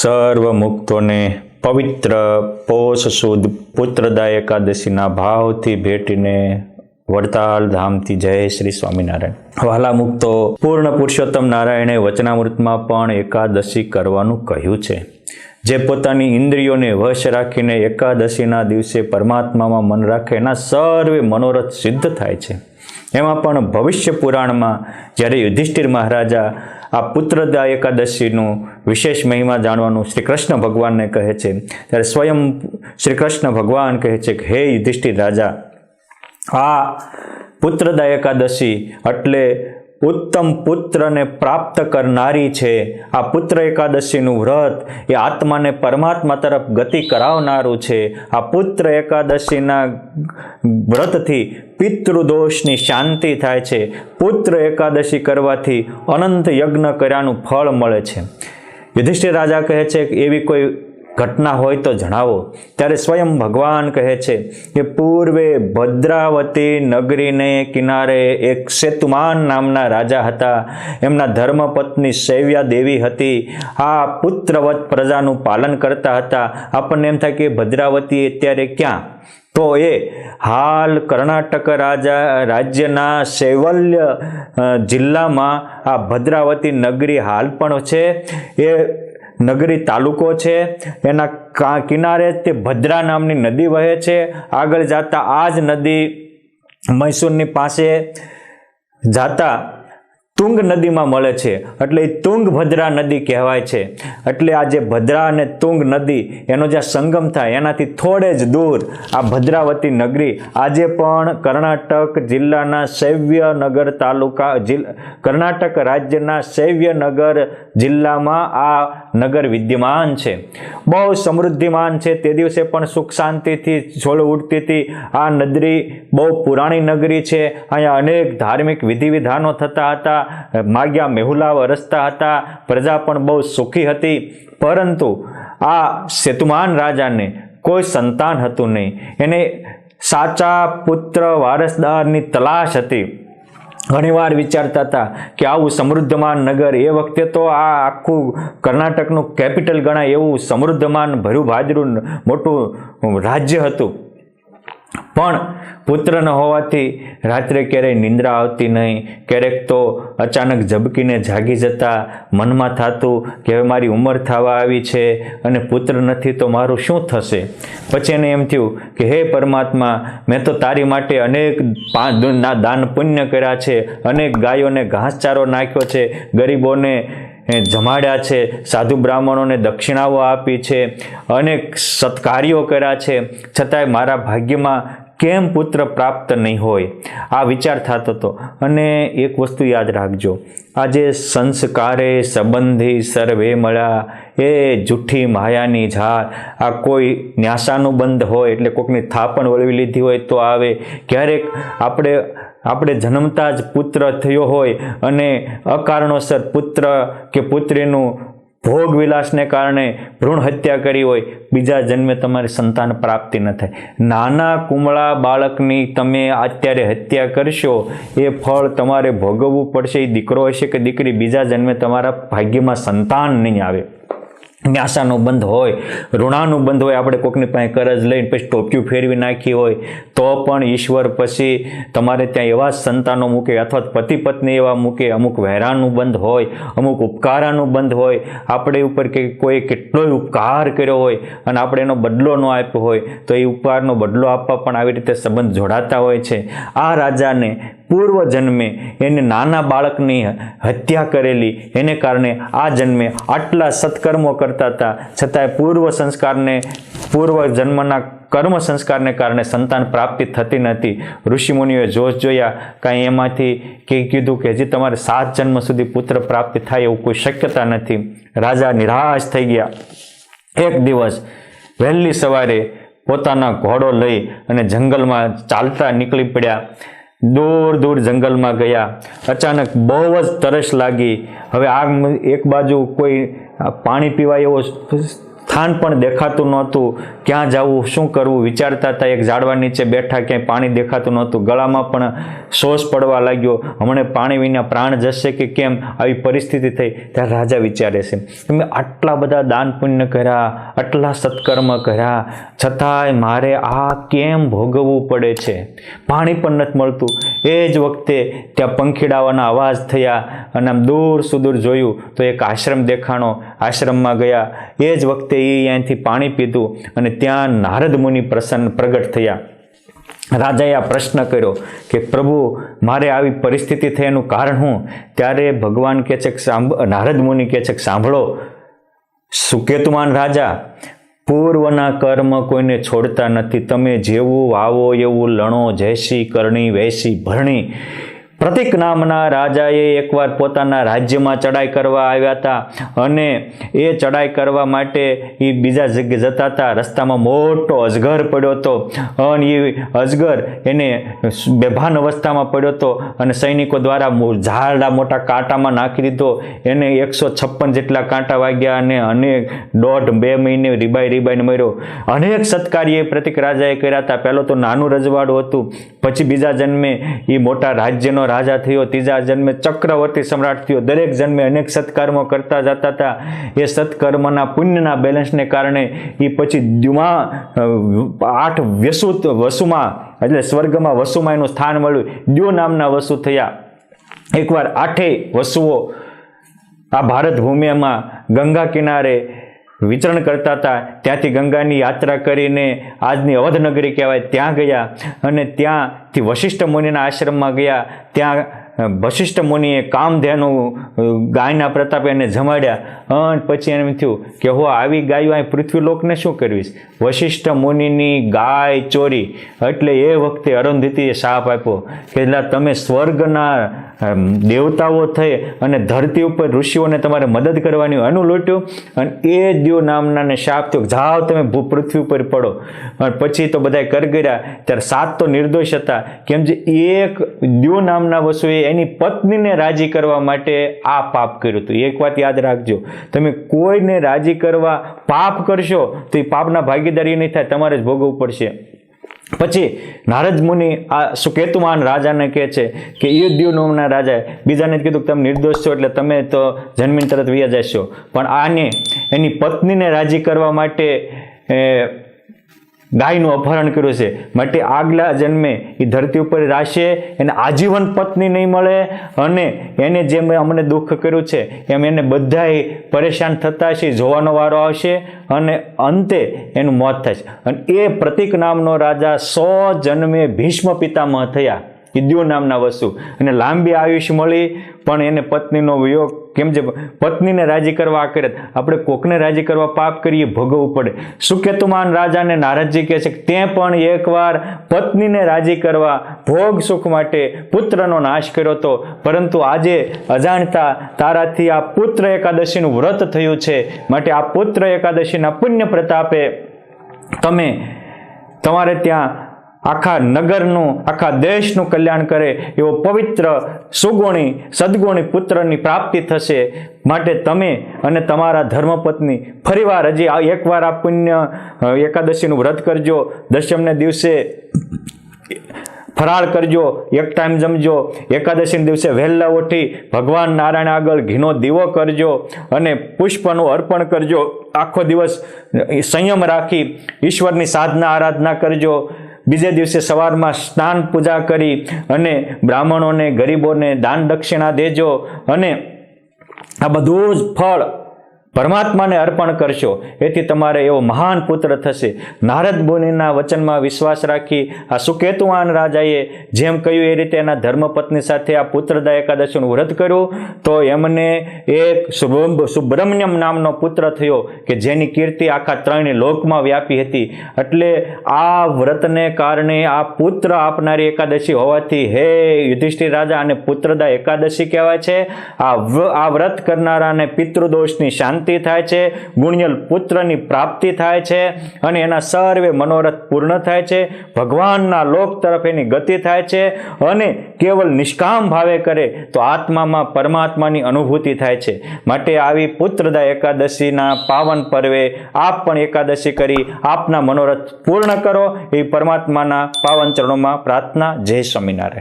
સર્વ મુક્તોને પવિત્ર પોષ સુદ પુત્રદા એકાદશીના ભાવથી ભેટીને વડતાલ ધામથી જય શ્રી સ્વામિનારાયણ. વહાલા મુક્તો, પૂર્ણ પુરુષોત્તમ નારાયણે વચનામૃતમાં પણ એકાદશી કરવાનું કહ્યું છે. જે પોતાની ઇન્દ્રિયોને વશ રાખીને એકાદશીના દિવસે પરમાત્મામાં મન રાખે એના સર્વે મનોરથ સિદ્ધ થાય છે. એમાં પણ ભવિષ્ય પુરાણમાં જ્યારે યુધિષ્ઠિર મહારાજા આ પુત્રદા એકાદશીનું વિશેષ મહિમા જાણવાનું શ્રી કૃષ્ણ ભગવાનને કહે છે, ત્યારે સ્વયં શ્રી કૃષ્ણ ભગવાન કહે છે કે હે યુધિષ્ઠિર રાજા, આ પુત્રદા એકાદશી એટલે ઉત્તમ પુત્રને પ્રાપ્ત કરનારી છે. આ પુત્ર એકાદશીનું વ્રત એ આત્માને પરમાત્મા તરફ ગતિ કરાવનારું છે. આ પુત્ર એકાદશીના વ્રતથી પિતૃદોષની શાંતિ થાય છે. પુત્ર એકાદશી કરવાથી અનંત યજ્ઞ કર્યાનું ફળ મળે છે. યુધિષ્ઠિર રાજા કહે છે કે એવી કોઈ ઘટના હોય તો જણાવો. ત્યારે સ્વયં ભગવાન કહે છે કે પૂર્વે ભદ્રાવતી નગરીને કિનારે એક સેતુમાન નામના રાજા હતા. એમના ધર્મપત્ની શૈવ્યા દેવી હતી. આ પુત્રવત પ્રજાનું પાલન કરતા હતા. આપણને એમ થાય કે ભદ્રાવતી અત્યારે ક્યાં? તો એ હાલ કર્ણાટક રાજ્યના શૈવલ્ય જિલ્લામાં આ ભદ્રાવતી નગરી હાલ પણ છે. એ નગરી તાલુકો છે. એના કિનારે તે ભદ્રા નામની નદી વહે છે. આગળ જતા આ જ નદી મૈસૂરની પાસે જાતા તુંગ નદીમાં મળે છે. એટલે એ તુંગભદ્રા નદી કહેવાય છે. એટલે આ જે ભદ્રા અને તુંગ નદી એનો જ્યાં સંગમ થાય એનાથી થોડે જ દૂર આ ભદ્રાવતી નગરી આજે પણ કર્ણાટક જિલ્લાના શૈવ્યનગર તાલુકા કર્ણાટક રાજ્યના શૈવ્યનગર જિલ્લામાં આ નગર વિદ્યમાન છે. બહુ સમૃદ્ધિમાન છે. તે દિવસે પણ સુખ શાંતિથી છોડ ઉડતી હતી. આ નગરી બહુ પુરાણી નગરી છે. અહીંયા અનેક ધાર્મિક વિધિ વિધાનો થતા હતા. માગ્યા મેહુલા વરસતા હતા. પ્રજા પણ બહુ સુખી હતી. પરંતુ આ સેતુમાન રાજાને કોઈ સંતાન હતું નહીં. એને સાચા પુત્ર વારસદારની તલાશ હતી. ઘણીવાર વિચારતા હતા કે આવું સમૃદ્ધમાન નગર, એ વખતે તો આ આખું કર્ણાટકનું કેપિટલ ગણાય એવું સમૃદ્ધમાન ભર્યું ભાજરું મોટું રાજ્ય હતું. પણ પુત્ર ન હોવાથી રાત્રે ક્યારેય નિંદ્રા આવતી નહીં. ક્યારેક તો અચાનક ઝબકીને જાગી જતા. મનમાં થતું કે હવે મારી ઉંમર થવા આવી છે અને પુત્ર નથી તો મારું શું થશે? પછી એને એમ થયું કે હે પરમાત્મા, મેં તો તારી માટે અનેક દાન પુણ્ય કર્યા છે. અનેક ગાયોને ઘાસચારો નાખ્યો છે. ગરીબોને જમાડ્યા છે. સાધુ બ્રાહ્મણોને દક્ષિણાઓ આપી છે. અનેક સત્કાર્યો કર્યા છે. છતાંય મારા ભાગ્યમાં કેમ પુત્ર પ્રાપ્ત નહીં હોય? આ વિચાર થતો હતો. અને એક વસ્તુ યાદ રાખજો, આજે સંસ્કારે સંબંધી સર્વે મળ્યા એ જૂઠી માયાની ઝાર. આ કોઈ ન્યાસાનું બંધ હોય એટલે કોઈકની થાપણ વળવી લીધી હોય તો આવે. ક્યારેક આપણે જન્મતા જ પુત્ર થયો હોય અને અકારણોસર પુત્ર કે પુત્રીનું ભોગ વિલાસને કારણે ભ્રૂણ હત્યા કરી હોય, બીજા જન્મે તમારી સંતાન પ્રાપ્તિ ન થાય. નાના કુમળા બાળકની તમે અત્યારે હત્યા કરશો, એ ફળ તમારે ભોગવવું પડશે. એ દીકરો હશે કે દીકરી, બીજા જન્મે તમારા ભાગ્યમાં સંતાન નહીં આવે. ન્યાસાનો બંધ હોય, ઋણાનું બંધ હોય. આપણે કોઈકની પાસે કરજ લઈને પછી ટોપિયું ફેરવી નાખી હોય તો પણ ઈશ્વર પછી તમારે ત્યાં એવા સંતાનો મૂકે અથવા પતિ પત્ની એવા મૂકે. અમુક વહેરાનું બંધ હોય, અમુક ઉપકારાનું બંધ હોય. આપણે ઉપર કે કોઈ કેટલોય ઉપકાર કર્યો હોય અને આપણે એનો બદલો ન આપ્યો હોય તો એ ઉપકારનો બદલો આપવા પણ આવી રીતે સંબંધ જોડાતા હોય છે. આ રાજાને પૂર્વ જન્મે એને નાના બાળકની હત્યા કરેલી, એને કારણે આ જન્મે આટલા સત્કર્મો કરતા હતા, છતાંય પૂર્વ જન્મના કર્મ સંસ્કારને કારણે સંતાન પ્રાપ્તિ થતી નથી. ઋષિમુનિઓએ જોશ જોયા. કાંઈ એમાંથી કીધું કે હજી તમારે 7 જન્મ સુધી પુત્ર પ્રાપ્તિ થાય એવું કોઈ શક્યતા નથી. રાજા નિરાશ થઈ ગયા. એક દિવસ વહેલી સવારે પોતાના ઘોડો લઈ અને જંગલમાં ચાલતા નીકળી પડ્યા. દૂર દૂર જંગલમાં ગયા. અચાનક બહુ જ તરસ લાગી. હવે આ એક બાજુ કોઈ પાણી પીવા એવો સ્થાન પણ દેખાતું નહોતું. ક્યાં જવું, શું કરવું વિચારતા હતા. એક ઝાડવા નીચે બેઠા, ક્યાંય પાણી દેખાતું નહોતું. ગળામાં પણ શોષ પડવા લાગ્યો. હમણાં પાણી વિના પ્રાણ જશે કે કેમ, આવી પરિસ્થિતિ થઈ. ત્યારે રાજા વિચારે છે, તમે આટલા બધા દાન પુણ્ય કર્યા, આટલા સત્કર્મ કર્યા, છતાંય મારે આ કેમ ભોગવવું પડે છે? પાણી પણ નથી મળતું. એ જ વખતે ત્યાં પંખીડાઓના અવાજ થયા અને આમ દૂર સુદૂર જોયું તો એક આશ્રમ દેખાણો. આશ્રમમાં ગયા. એ જ વખતે એ અહીંયાથી પાણી પીધું અને ત્યાં નારદ મુનિ પ્રગટ થયા. રાજાએ આ પ્રશ્ન કર્યો કે પ્રભુ, મારે આવી પરિસ્થિતિ થઈ એનું કારણ શું? ત્યારે ભગવાન કહે છે કે નારદ મુનિ કહે છે કે સાંભળો સુકેતુમાન રાજા, પૂર્વના કર્મ કોઈને છોડતા નથી. તમે જેવું વાવો એવું લણો. જયસી કરણી વૈસી ભરણી. પ્રતિક નામના રાજાએ એકવાર પોતાના રાજ્યમાં ચડાઈ કરવા આવ્યા હતા અને એ ચડાઈ કરવા માટે એ બીજા જગ્યાએ જતા હતા. રસ્તામાં મોટો અજગર પડ્યો હતો અને એ અજગર એને બેભાન અવસ્થામાં પડ્યો હતો અને સૈનિકો દ્વારા ઝાડા મોટા કાંટામાં નાખી દીધો. એને 156 જેટલા કાંટા વાગ્યા અને અનેક 1.5-2 મહિને રીબાઈને મર્યો. અનેક સત્કાર્ય પ્રતિક રાજાએ કર્યા હતા. પહેલો તો નાનું રજવાડું હતું, પછી બીજા જન્મે એ મોટા રાજ્યનો રાજા થયો, ત્રીજા જન્મે ચક્રવર્તી સમ્રાટ થયો. દરેક જન્મે અનેક સત્કર્મો કરતા જતા હતા. એ સત્કર્મના પુણ્યના બેલેન્સને કારણે એ પછી દ્યુમાં 8 વસુમાં એટલે સ્વર્ગમાં વસુમાં એનું સ્થાન મળ્યું. દ્યુ નામના વસુ થયા. એકવાર 8 વસુઓ આ ભારત ભૂમિમાં ગંગા કિનારે વિચરણ કરતા હતા. ત્યાંથી ગંગાની યાત્રા કરીને આજની અવધનગરી કહેવાય ત્યાં ગયા અને ત્યાંથી વશિષ્ઠ મુનિના આશ્રમમાં ગયા. ત્યાં વશિષ્ઠ મુનિએ કામધેનુ ગાયના પ્રતાપે એને જમાડ્યા અને પછી એમ થયું કે હો આવી ગાયો અહીં પૃથ્વીલોકને શું કરવીશ? વશિષ્ઠ મુનિની ગાય ચોરી. એટલે એ વખતે અરુંધતીએ શાપ આપ્યો કે એટલે તમે સ્વર્ગના દેવતાઓ થઈ અને ધરતી ઉપર ઋષિઓને તમારે મદદ કરવાની અનુ લૂંટ્યું અને એ દ્યો નામનાને શાપ થયો, જાઓ તમે પૃથ્વી ઉપર પડો. અને પછી તો બધા કર ગયા. ત્યારે 7 તો નિર્દોષ હતા, કેમ જે એક દ્યો નામના વસુએ એની પત્નીને રાજી કરવા માટે આ પાપ કર્યું હતું. એક વાત યાદ રાખજો, તમે કોઈને રાજી કરવા પાપ કરશો તો એ પાપના ભાગીદારી નહીં થાય, તમારે જ ભોગવવું પડશે. પછી નારદ મુનિ આ સુકેતુમાન રાજાને કહે છે કે એ દ્યો નામના રાજાએ બીજાને કીધું કે તમે નિર્દોષ છો એટલે તમે તો જન્મીને તરત વ્યા જશો. પણ આને એની પત્નીને રાજી કરવા માટે ગાયનું અપહરણ કર્યું છે. માટે આગલા જન્મે એ ધરતી ઉપર રાશે, એને આજીવન પત્ની નહીં મળે અને એને જેમ અમને દુઃખ કર્યું છે એમ એને બધાય પરેશાન થતા છે, જોવાનો વારો આવશે અને અંતે એનું મોત થશે. અને એ પ્રતિક નામનો રાજા 100 જન્મે ભીષ્મ પિતામહ થયા. દ્યો નામના વસુ અને લાંબી આયુષ્ય મળી પણ એને પત્નીનો વિયોગ. કેમ જે પત્નીને રાજી કરવા આ કરે, આપણે કોકને રાજી કરવા પાપ કરીએ ભોગવવું પડે. સુકેતુમાન રાજાને નારદજી કહે છે કે તે પણ એકવાર પત્નીને રાજી કરવા ભોગ સુખ માટે પુત્રનો નાશ કર્યો હતો, પરંતુ આજે અજાણતા તારાથી આ પુત્ર એકાદશીનું વ્રત થયું છે. માટે આ પુત્ર એકાદશીના પુણ્ય પ્રતાપે તમારે ત્યાં આખા નગરનું આખા દેશનું કલ્યાણ કરે એવો પવિત્ર સુગુણી સદગુણી પુત્રની પ્રાપ્તિ થશે. માટે તમે અને તમારા ધર્મપત્ની ફરીવાર હજી એકવાર આ પુણ્ય એકાદશીનું વ્રત કરજો. દશમને દિવસે ફરાળ કરજો, એક ટાઈમ જમજો. એકાદશીના દિવસે વહેલા ઉઠી ભગવાન નારાયણ આગળ ઘીનો દીવો કરજો અને પુષ્પનું અર્પણ કરજો. આખો દિવસ સંયમ રાખી ઈશ્વરની સાધના આરાધના કરજો. બીજે દિવસે સવારમાં સ્નાન પૂજા કરી અને બ્રાહ્મણોને ગરીબોને દાન દક્ષિણા દેજો અને આ બધું જ ફળ પરમાત્માને અર્પણ કરશો. એથી તમારે એવો મહાન પુત્ર થશે. નારદ મુનિના વચનમાં વિશ્વાસ રાખી આ સુકેતુમાન રાજાએ જેમ કહ્યું એ રીતે એના ધર્મપત્ની સાથે આ પુત્રદા એકાદશીનું વ્રત કર્યું તો એમને એક સુબ્રમણ્યમ નામનો પુત્ર થયો કે જેની કીર્તિ આખા 3 લોકમાં વ્યાપી હતી. એટલે આ વ્રતને કારણે આ પુત્ર આપનારી એકાદશી હોવાથી હે યુધિષ્ઠિર રાજા અને પુત્રદા એકાદશી કહેવાય છે. આ વ્રત કરનારાને પિતૃદોષની શાંતિ શાંતિ થાય છે, ગુણ્યલ પુત્રની પ્રાપ્તિ થાય છે અને એના સર્વે મનોરથ પૂર્ણ થાય છે, ભગવાનના લોક તરફ એની ગતિ થાય છે અને કેવલ નિષ્કામ ભાવે કરે તો આત્મામાં પરમાત્માની અનુભૂતિ થાય છે. માટે આવી પુત્રદા એકાદશીના પાવન પર્વે આપ પણ એકાદશી કરી આપના મનોરથ પૂર્ણ કરો એ પરમાત્માના પાવન ચરણોમાં પ્રાર્થના. જય સ્વામિનારાયણ.